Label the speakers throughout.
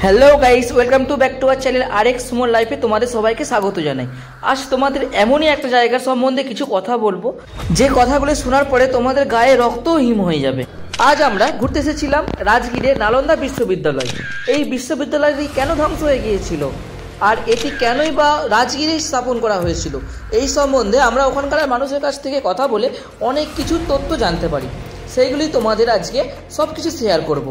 Speaker 1: Hello guys, welcome to back to our channel RX Suman লাইফে তোমাদের সবাইকে স্বাগত জানাই। আজ তোমাদের এমনই একটা জায়গার সম্বন্ধে কিছু কথা বলবো, যে কথাগুলো শোনার পরে তোমাদের গায়ে রক্ত হিম হয়ে যাবে। আজ আমরা ঘুরতে এসেছিলাম রাজগীরের নালন্দা বিশ্ববিদ্যালয়। এই বিশ্ববিদ্যালয়টি কেন ধ্বংস হয়ে গিয়েছিল আর এটি কেনই বা রাজগীরে স্থাপন করা হয়েছিল, এই সম্বন্ধে আমরা ওখানকার মানুষের কাছ থেকে কথা বলে অনেক কিছু তথ্য জানতে পারি। সেইগুলি তোমাদের আজকে সব কিছু শেয়ার করব।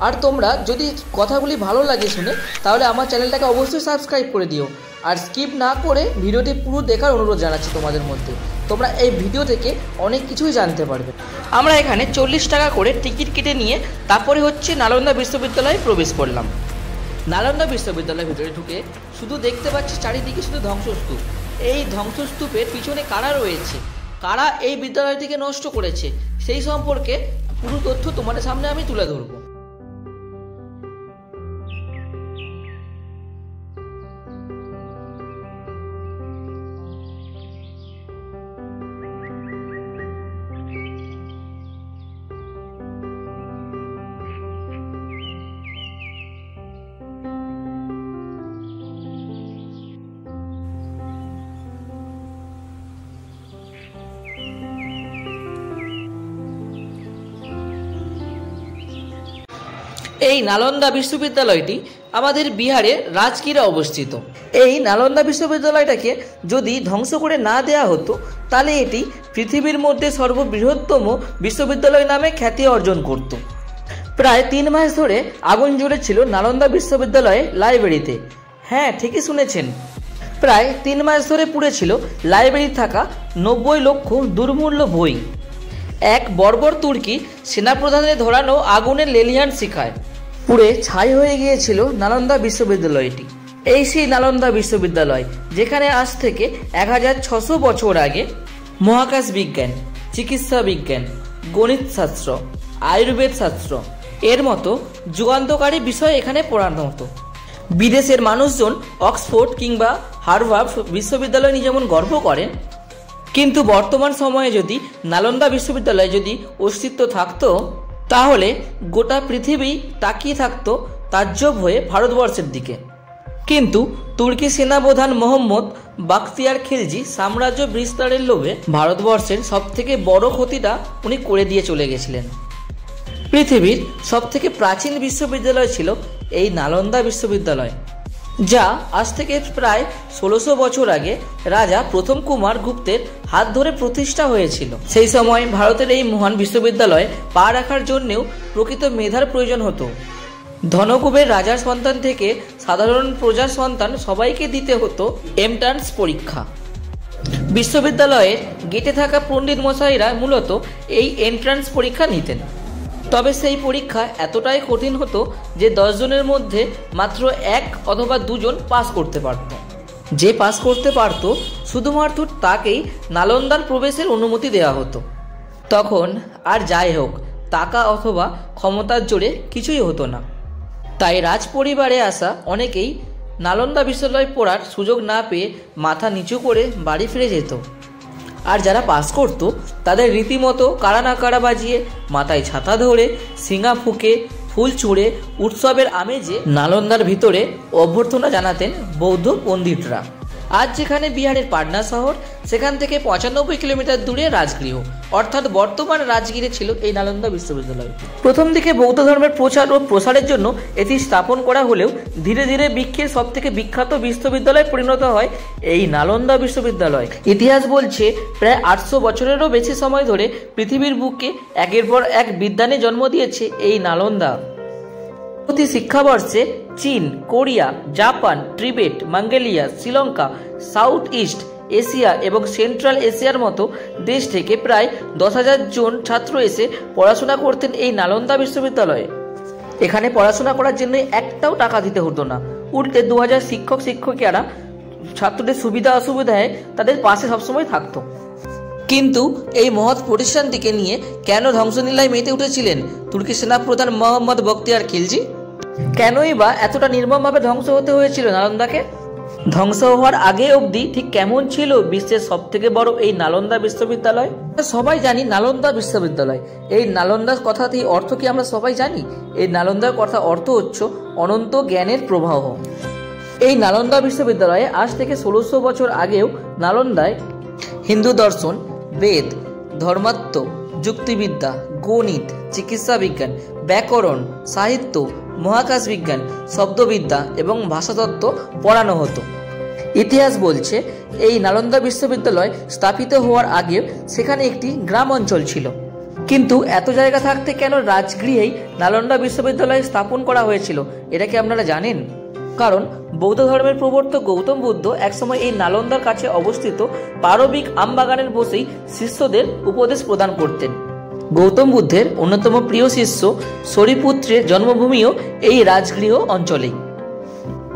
Speaker 1: আর তোমরা যদি কথাগুলি ভালো লাগে শুনে, তাহলে আমার চ্যানেলটাকে অবশ্যই সাবস্ক্রাইব করে দিও। আর স্কিপ না করে ভিডিওটি পুরো দেখার অনুরোধ জানাচ্ছি তোমাদের মধ্যে। তোমরা এই ভিডিও থেকে অনেক কিছুই জানতে পারবে। আমরা এখানে 40 টাকা করে টিকিট কেটে নিয়ে তারপরে নালন্দা বিশ্ববিদ্যালয়ে প্রবেশ করলাম। নালন্দা বিশ্ববিদ্যালয়ের ভিতরে ঢুকে শুধু দেখতে পাচ্ছি চারিদিকে শুধু ধ্বংসস্তূপ। এই ধ্বংসস্তূপের পিছনে কারা রয়েছে, কারা এই বিদ্যালয়টিকে নষ্ট করেছে, সেই সম্পর্কে পুরো তথ্য তোমাদের সামনে আমি তুলে ধরবো। এই নালন্দা বিশ্ববিদ্যালয়টি আমাদের বিহারের রাজগীরে অবস্থিত। এই নালন্দা বিশ্ববিদ্যালয়টাকে যদি ধ্বংস করে না দেওয়া হতো, তাহলে এটি পৃথিবীর মধ্যে সর্ববৃহত্তম বিশ্ববিদ্যালয় নামে খ্যাতি অর্জন করত। প্রায় 3 মাস ধরে আগুন জ্বলেছিল নালন্দা বিশ্ববিদ্যালয়ের লাইব্রেরিতে। হ্যাঁ, ঠিকই শুনেছেন, প্রায় 3 মাস ধরে পুড়েছিল লাইব্রেরি থাকা 90 লক্ষ দুর্মূল্য বই। এক বর্বর তুর্কি সেনাপ্রধানের ধরানো আগুনের লেলিহান শিখায় পুড়ে ছাই হয়ে গিয়েছিল নালন্দা বিশ্ববিদ্যালয়টি। এই সেই নালন্দা বিশ্ববিদ্যালয় যেখানে আজ থেকে 1600 বছর আগে মহাকাশ বিজ্ঞান, চিকিৎসা বিজ্ঞান, গণিত শাস্ত্র, আয়ুর্বেদ শাস্ত্র এর মতো যুগান্তকারী বিষয় এখানে পড়ানো হতো। বিদেশের মানুষজন অক্সফোর্ড কিংবা হার্ভার্ড বিশ্ববিদ্যালয় নিয়ে যেমন গর্ব করেন, কিন্তু বর্তমান সময়ে যদি নালন্দা বিশ্ববিদ্যালয়ে যদি অস্তিত্ব থাকতো, তাহলে গোটা পৃথিবী তাকিয়ে থাকতো তাজ্জব হয়ে ভারতবর্ষের দিকে। কিন্তু তুর্কি সেনাপ্রধান মোহাম্মদ বাখতিয়ার খিলজি সাম্রাজ্য বিস্তারের লোভে ভারতবর্ষের সবথেকে বড় ক্ষতিটা উনি করে দিয়ে চলে গেছিলেন। পৃথিবীর সবথেকে প্রাচীন বিশ্ববিদ্যালয় ছিল এই নালন্দা বিশ্ববিদ্যালয়, যা আজ থেকে প্রায় 1600 বছর আগে রাজা প্রথম কুমার গুপ্তের হাত ধরে প্রতিষ্ঠা হয়েছিল। সেই সময় ভারতের এই মহান বিশ্ববিদ্যালয়ে পা রাখার জন্যেও প্রকৃত মেধার প্রয়োজন হতো। ধনকুবের রাজার সন্তান থেকে সাধারণ প্রজার সন্তান সবাইকে দিতে হতো এন্ট্রান্স পরীক্ষা। বিশ্ববিদ্যালয়ের গেটে থাকা পণ্ডিত মশাইরা মূলত এই এন্ট্রান্স পরীক্ষা নিতেন। তবে সেই পরীক্ষা এতটাই কঠিন হতো যে 10 জনের মধ্যে মাত্র 1 অথবা 2 জন পাস করতে পারত। যে পাস করতে পারত শুধুমাত্র তাকেই নালন্দার প্রবেশের অনুমতি দেওয়া হতো। তখন আর যাই হোক, টাকা অথবা ক্ষমতার জোরে কিছুই হতো না। তাই রাজ পরিবারে আসা অনেকেই নালন্দা বিশ্ববিদ্যালয়ে পড়ার সুযোগ না পেয়ে মাথা নিচু করে বাড়ি ফিরে যেত। আর যারা পাস করতো তাদের রীতিমতো কারা না কারা বাজিয়ে, মাথায় ছাতা ধরে, সিঙা ফুঁকে, ফুল ছুঁড়ে উৎসবের আমেজে নালন্দার ভিতরে অভ্যর্থনা জানাতেন বৌদ্ধ পণ্ডিতরা। আজ যেখানে বিহারের পাটনা শহর, সেখান থেকে 95 কিলোমিটার দূরে রাজগৃহ, অর্থাৎ বর্তমান রাজগীরে ছিল এই নালন্দা বিশ্ববিদ্যালয়। প্রথম দিকে বৌদ্ধ ধর্মের প্রচার ও প্রসারের জন্য এটি স্থাপন করা হলেও ধীরে ধীরে বিশ্বের সবথেকে বিখ্যাত বিশ্ববিদ্যালয়ে পরিণত হয় এই নালন্দা বিশ্ববিদ্যালয়। ইতিহাস বলছে প্রায় 800 বছরেরও বেশি সময় ধরে পৃথিবীর বুকে একের পর এক বিদ্বানে জন্ম দিয়েছে এই নালন্দা। প্রতি শিক্ষাবর্ষে চীন, Korea, Japan, Tibet, Mongolia, Sri Lanka, south east Asia এবং সেন্ট্রাল এশিয়ার মতো দেশ থেকে প্রায় 10,000 জন ছাত্র এসে পড়াশোনা করতেন এই নালন্দা বিশ্ববিদ্যালয়ে। এখানে পড়াশোনা করার জন্য একটাও টাকা দিতে হতো না, উল্টে 2000 শিক্ষক শিক্ষিকারা ছাত্রদের সুবিধা অসুবিধায় তাদের পাশে সবসময় থাকতো। কিন্তু এই মহৎ প্রতিষ্ঠানটিকে নিয়ে কেন ধ্বংসলীলায় মেতে উঠেছিলেন তুর্কি সেনাপ্রধান মোহাম্মদ বখতিয়ার খিলজি? কেনই বা এতটা নির্মমভাবে ধ্বংস হতে হয়েছিল নালন্দাকে? ধ্বংস হওয়ার আগে অবধি ঠিক কেমন ছিল বিশ্বের সব থেকে বড় এই নালন্দা বিশ্ববিদ্যালয়? সবাই জানি নালন্দা বিশ্ববিদ্যালয়। এই নালন্দার কথাটি অর্থ কি আমরা সবাই জানি? এই নালন্দার কথা অর্থ হচ্ছে অনন্ত জ্ঞানের প্রবাহ। এই নালন্দা বিশ্ববিদ্যালয়ে আজ থেকে 1600 বছর আগেও নালন্দায় হিন্দু দর্শন, বেদ, ধর্মাত্ম, যুক্তিবিদ্যা, গণিত, চিকিৎসা বিজ্ঞান, ব্যাকরণ, সাহিত্য, মহাকাশ বিজ্ঞান, শব্দবিদ্যা এবং ভাষাতত্ত্ব পড়ানো হতো। ইতিহাস বলছে এই নালন্দা বিশ্ববিদ্যালয় স্থাপিত হওয়ার আগে সেখানে একটি গ্রাম অঞ্চল ছিল। কিন্তু এত জায়গা থাকতে কেন রাজগৃহেই নালন্দা বিশ্ববিদ্যালয় স্থাপন করা হয়েছিল এটা কি আপনারা জানেন? কারণ বৌদ্ধ ধর্মের প্রবর্তক গৌতম বুদ্ধ একসময় এই নালন্দার কাছে অবস্থিত পারবিক আমবাগানের বসেই শিষ্যদের উপদেশ প্রদান করতেন। গৌতম বুদ্ধের অন্যতম প্রিয় শিষ্য শরীপুত্রের জন্মভূমিও এই রাজগৃহ অঞ্চলেই।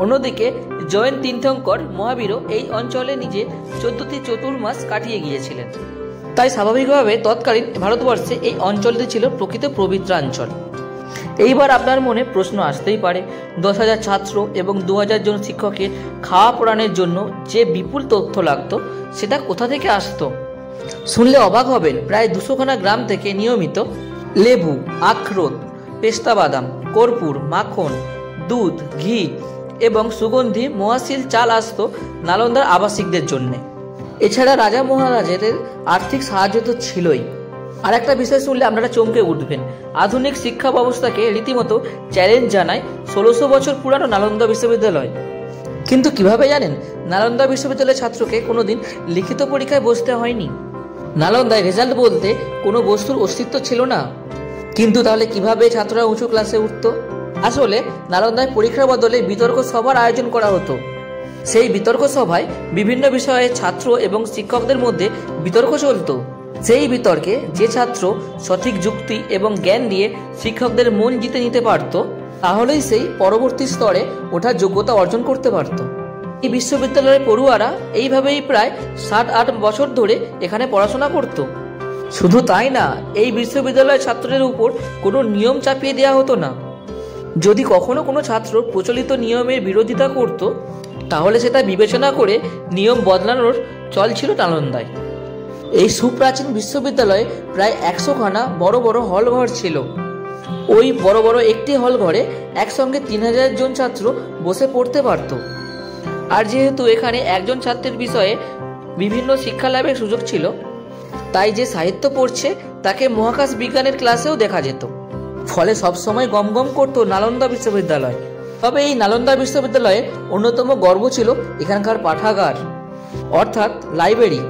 Speaker 1: অন্যদিকে জৈন তীর্থঙ্কর মহাবীরও এই অঞ্চলে নিজে 14টি চতুর্মাস কাটিয়ে গিয়েছিলেন। তাই স্বাভাবিকভাবে তৎকালীন ভারতবর্ষে এই অঞ্চলটি ছিল প্রকৃত পবিত্রাঞ্চল। এইবার আপনার মনে প্রশ্ন আসতেই পারে, 10,000 ছাত্র এবং 2,000 জন শিক্ষকের খাওয়া পড়ানোর জন্য যে বিপুল তথ্য লাগতো সেটা কোথা থেকে আসতো? শুনলে অবাক হবেন, প্রায় 200খানা গ্রাম থেকে নিয়মিত লেবু, আখরোট, পেস্তা বাদাম, কর্পূর, মাখন, দুধ, ঘি এবং সুগন্ধি মহাশিল চাল আসতো নালন্দার আবাসিকদের জন্য। এছাড়া রাজা মহারাজাদের আর্থিক সাহায্য তো ছিলই। আর একটা বিষয় শুনলে আপনারা চমকে উঠবেন, আধুনিক শিক্ষা ব্যবস্থাকে রীতিমতো চ্যালেঞ্জ জানায় 1600 বছর পুরানো নালন্দা বিশ্ববিদ্যালয়। কিন্তু কিভাবে জানেন? নালন্দা বিশ্ববিদ্যালয়ের ছাত্রকে কোনোদিন লিখিত পরীক্ষায় বসতে হয়নি। নালন্দায় রেজাল্ট বলতে কোনো বস্তুর অস্তিত্ব ছিল না। কিন্তু তাহলে কিভাবে ছাত্ররা উঁচু ক্লাসে উঠত? আসলে নালন্দায় পরীক্ষার বদলে বিতর্ক সভার আয়োজন করা হতো। সেই বিতর্ক সভায় বিভিন্ন বিষয়ে ছাত্র এবং শিক্ষকদের মধ্যে বিতর্ক চলত। সেই বিতর্কে যে ছাত্র সঠিক যুক্তি এবং জ্ঞান দিয়ে শিক্ষকদের মন জিতে নিতে পারত, তাহলেই সেই পরবর্তী স্তরে ওঠার যোগ্যতা অর্জন করতে পারত। এই বিশ্ববিদ্যালয়ের পড়ুয়ারা এইভাবেই প্রায় 7-8 বছর ধরে এখানে পড়াশোনা করত। শুধু তাই না, এই বিশ্ববিদ্যালয়ের ছাত্রদের উপর কোনো নিয়ম চাপিয়ে দেওয়া হতো না। যদি কখনো কোনো ছাত্র প্রচলিত নিয়মের বিরোধিতা করত, তাহলে সেটা বিবেচনা করে নিয়ম বদলানোর চল ছিল নালন্দায়। এই সুপ্রাচীন বিশ্ববিদ্যালয়ে প্রায় 100খানা বড় বড় হল ঘর ছিল। ওই বড় বড় একটি হল ঘরে একসঙ্গে 3000 জন ছাত্র বসে পড়তে পারত। আর যেহেতু এখানে একজন ছাত্রের বিষয়ে বিভিন্ন শিক্ষা লাভের সুযোগ ছিল, তাই যে সাহিত্য পড়ছে তাকে মহাকাশ বিজ্ঞানের ক্লাসেও দেখা যেত। ফলে সবসময় গমগম করত নালন্দা বিশ্ববিদ্যালয়। তবে এই নালন্দা বিশ্ববিদ্যালয়ে অন্যতম গর্ব ছিল এখানকার পাঠাগার অর্থাৎ লাইব্রেরি,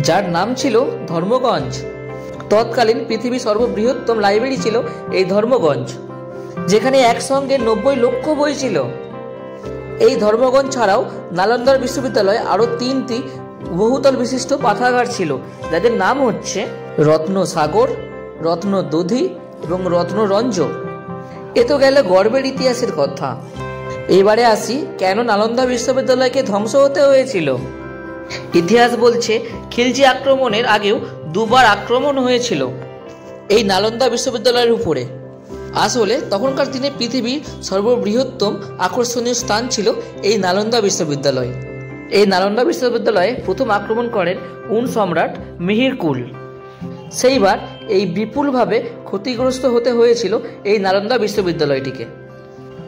Speaker 1: যার নাম ছিল ধর্মগঞ্জ। তৎকালীন পৃথিবীর সর্ববৃহত্তম লাইব্রেরি ছিল এই ধর্মগঞ্জ, যেখানে একসঙ্গে 90 লক্ষ বই ছিল। এই ধর্মগঞ্জ ছাড়াও নালন্দার বিশ্ববিদ্যালয়ে আরও 3টি বহুতল বিশিষ্ট পাঠাগার ছিল, যাদের নাম হচ্ছে রত্নসাগর, রত্নদধি এবং রত্নরঞ্জ। এ তো গেল গর্বের ইতিহাসের কথা। এবারে আসি কেন নালন্দা বিশ্ববিদ্যালয়কে ধ্বংস হতে হয়েছিল। ইতিহাস বলছে খিলজি আক্রমণের আগেও 2বার আক্রমণ হয়েছিল এই নালন্দা বিশ্ববিদ্যালয়ের উপরে। আসলে তখনকার দিনে পৃথিবীর সর্ববৃহত্তম আকর্ষণীয় স্থান ছিল এই নালন্দা বিশ্ববিদ্যালয়। এই নালন্দা বিশ্ববিদ্যালয়ে প্রথম আক্রমণ করেন হুন সম্রাট মিহিরকুল। সেইবার এই বিপুলভাবে ক্ষতিগ্রস্ত হতে হয়েছিল এই নালন্দা বিশ্ববিদ্যালয়টিকে।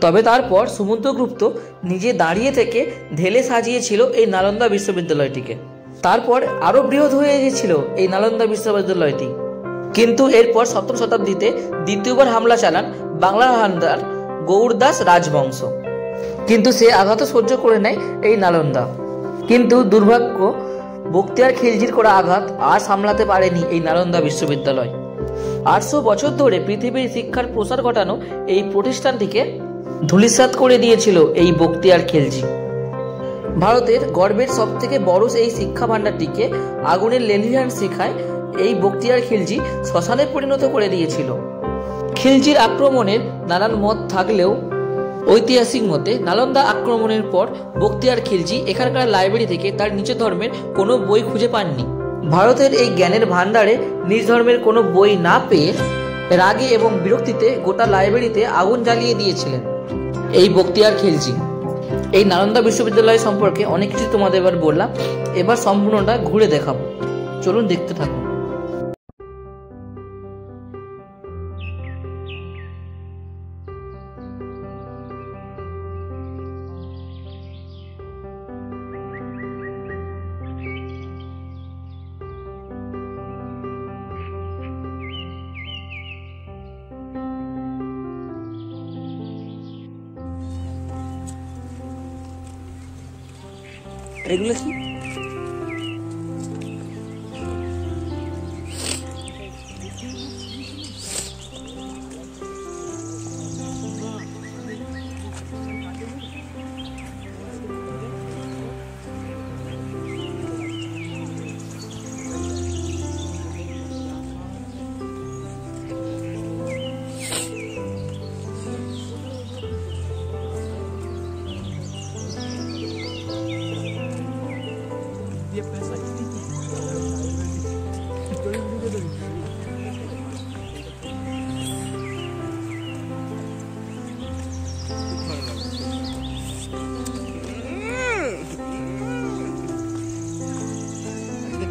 Speaker 1: তবে তারপর সমুদ্রগুপ্ত নিজে দাঁড়িয়ে থেকে ঢেলে সাজিয়েছিল এই নালন্দা বিশ্ববিদ্যালয়টিকে। তারপর আরও বৃহৎ হয়ে গিয়েছিল এই নালন্দা বিশ্ববিদ্যালয়টি। কিন্তু এরপর 7ম শতাব্দীতে দ্বিতীয়বার হামলা চালান বাংলার হানাদার গৌড়দাস রাজবংশ। কিন্তু সে আঘাত সহ্য করে নেয় এই নালন্দা। কিন্তু দুর্ভাগ্য, বখতিয়ার খিলজির করা আঘাত আর সামলাতে পারেনি এই নালন্দা বিশ্ববিদ্যালয়। 800 বছর ধরে পৃথিবীর শিক্ষার প্রসার ঘটানো এই প্রতিষ্ঠানটিকে ধূলিসাৎ করে দিয়েছিল এই বখতিয়ার খিলজি। ভারতের গর্বের সবথেকে বড় এই শিক্ষা ভাণ্ডারটিকে আগুনের লেলিহান শিখায় এই বখতিয়ার খিলজি শ্মশানে পরিণত করে দিয়েছিল। খিলজির আক্রমণের নানান মত থাকলেও ঐতিহাসিক মতে নালন্দা আক্রমণের পর বখতিয়ার খিলজি এখানকার লাইব্রেরি থেকে তার নিজ ধর্মের কোনো বই খুঁজে পাননি। ভারতের এই জ্ঞানের ভাণ্ডারে নিজ ধর্মের কোনো বই না পেয়ে রাগে এবং বিরক্তিতে গোটা লাইব্রেরিতে আগুন জ্বালিয়ে দিয়েছিলেন এই বখতিয়ার খিলজি। এই নালন্দা বিশ্ববিদ্যালয় সম্পর্কে অনেক কিছু তোমাদের এবার বললাম, এবার সম্পূর্ণটা ঘুরে দেখাবো, চলুন দেখতে থাকুন। এগুলো কি?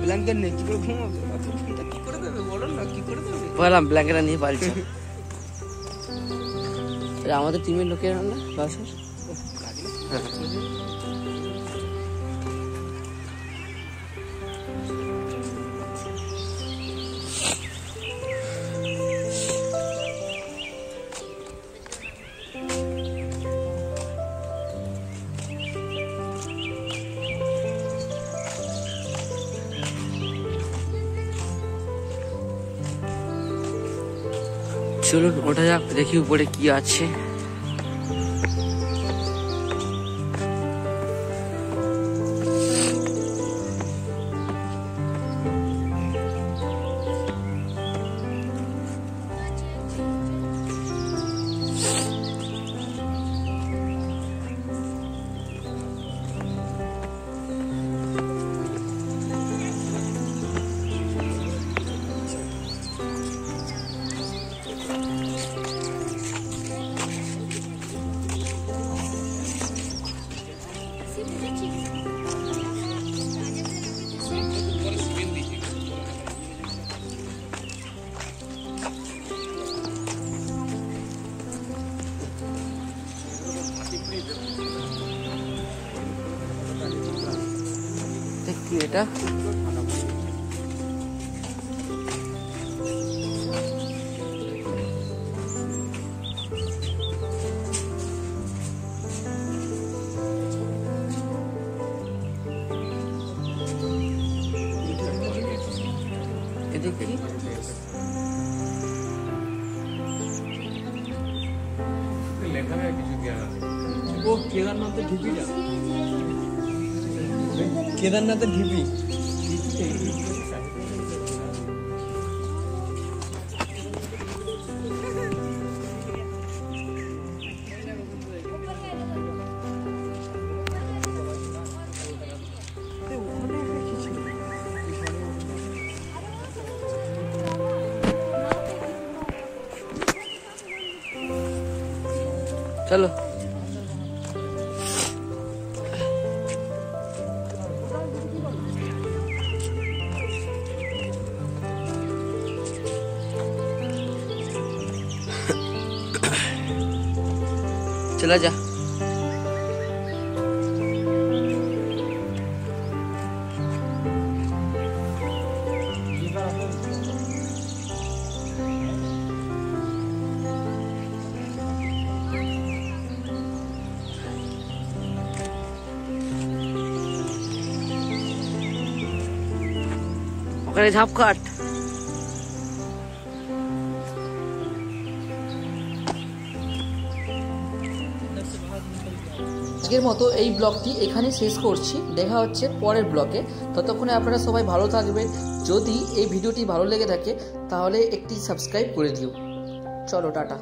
Speaker 2: ব্ল্যাঙ্কেট নেই, কি করে ঘুমাবে? কি করে দেবে বলো না, কি করে দেবে? বললাম ব্ল্যাঙ্কেট নিয়ে পারছে। আমাদের টিমের লোকেরা না বাসের চলুন ওঠা যাক, দেখি উপরে কি আছে। দেখি এটা দেখি লেখা है কিছু জ্ঞান আছে। ও কেদারনাথের ঢিপি, না কেদারনাথের ঢিপি। चलो चला जा। ওখানে ঝাঁপ কাট।
Speaker 1: আজকের মতো এই ব্লগটি এখানে শেষ করছি, দেখা হচ্ছে পরের ব্লগে। ততক্ষণে আপনারা সবাই ভালো থাকবেন। যদি এই ভিডিওটি ভালো লেগে থাকে তাহলে একটি সাবস্ক্রাইব করে দিও। চলো টাটা।